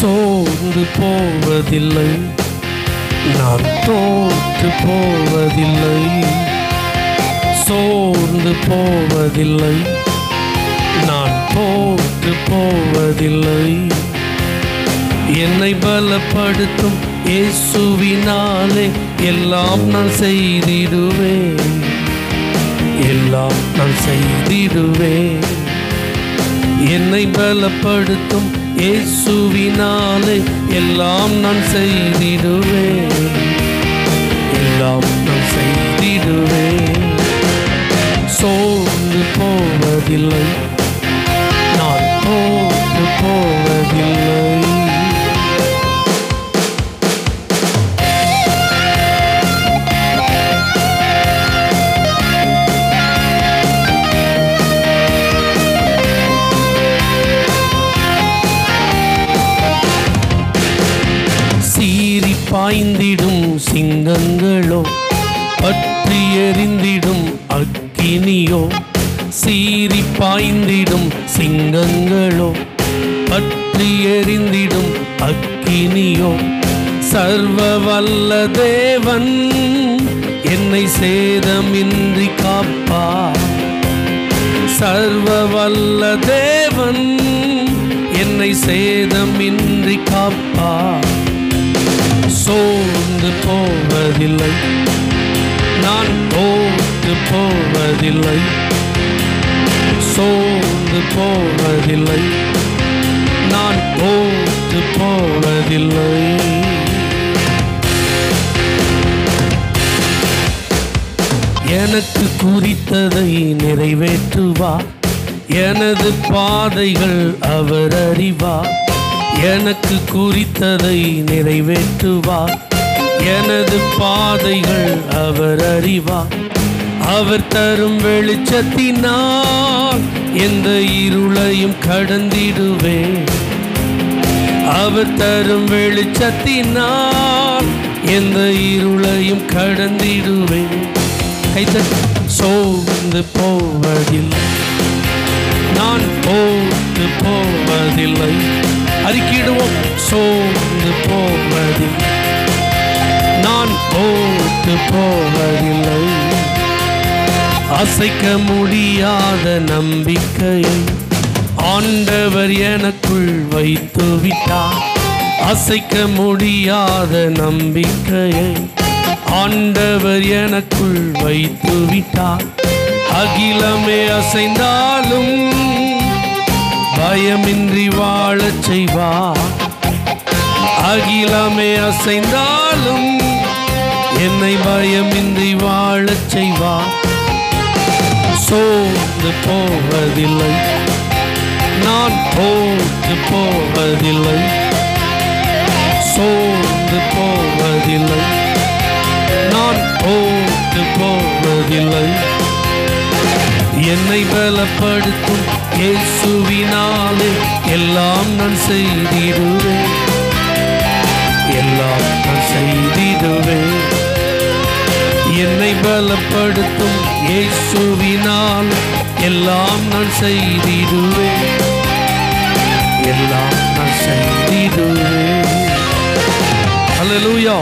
சோர்ந்து போவதில்லை, நான் தோற்று போவதில்லை. சோர்ந்து போவதில்லை, நான் தோற்று போவதில்லை. என்னை பலப்படுத்தும் இயேசுவினாலே எல்லாம் நான் செய்திடுவேன், எல்லாம் நான் செய்திடுவேன். என்னை பலப்படுத்தும் இயேசுவினாலே எல்லாம் நான் செய்திடுவேன், எல்லாம் நான் செய்திடுவேன். சோர்ந்து போவதில்லை, நான் தோற்று போவதில்லை. பாய்ந்திடும் சிங்கங்களோ, பற்றி எறிந்திடும் அக்கினியோ. சீறி பாய்ந்திடும் சிங்கங்களோ, பற்றி எறிந்திடும் அக்கினியோ. சர்வ வல்ல தேவன் என்னை சேதமின்றி காப்பார். சர்வ வல்ல தேவன் என்னை சேதமின்றி காப்பார். சோர்ந்து போவதில்லை, நான் தோற்று போவதில்லை. சோர்ந்து போவதில்லை, நான் தோற்று போவதில்லை. எனக்கு குறித்ததை நிறைவேற்றுவார், எனது பாதைகள் அவர் அறிவார். எனக்கு குறித்ததை நிறைவேற்றுவார், எனது பாதைகள் அவர் அறிவார். அவர் தரும் வெளிச்சத்தினால் எந்த இருளையும் கடந்திடுவேன். அவர் தரும் வெளிச்சத்தினால் எந்த இருளையும் கடந்திடுவேன். சோர்ந்து போவதில்லை, நான் தோற்று போவதில்லை. அறிக்கையிடுவோம், சோர்ந்து போவதில்லை, நான் தோற்று போவதில்லை. அசைக்க முடியாத நம்பிக்கையை ஆண்டவர் எனக்குள் வைத்து விட்டார். அசைக்க முடியாத நம்பிக்கையை ஆண்டவர் எனக்குள் வைத்து விட்டார். அகிலமே அசைந்தாலும் பயமின்றி வாழச் செய்வார். அகிலமே அசைந்தாலும் என்னை பயமின்றி வாழச் செய்வார். சோர்ந்து போவதில்லை, நான் தோற்று போவதில்லை. சோர்ந்து போவதில்லை, நான் தோற்று போவதில்லை. என்னை பலப்படுத்தும் இயேசுவினாலே எல்லாம் நான் செய்திடுவேன், எல்லாம் நான் செய்திடுவேன். என்னை பலப்படுத்தும் இயேசுவினால் எல்லாம் நான் செய்திடுவேன், எல்லாம் நான் செய்திடுவேன். ஹல்லேலூயா.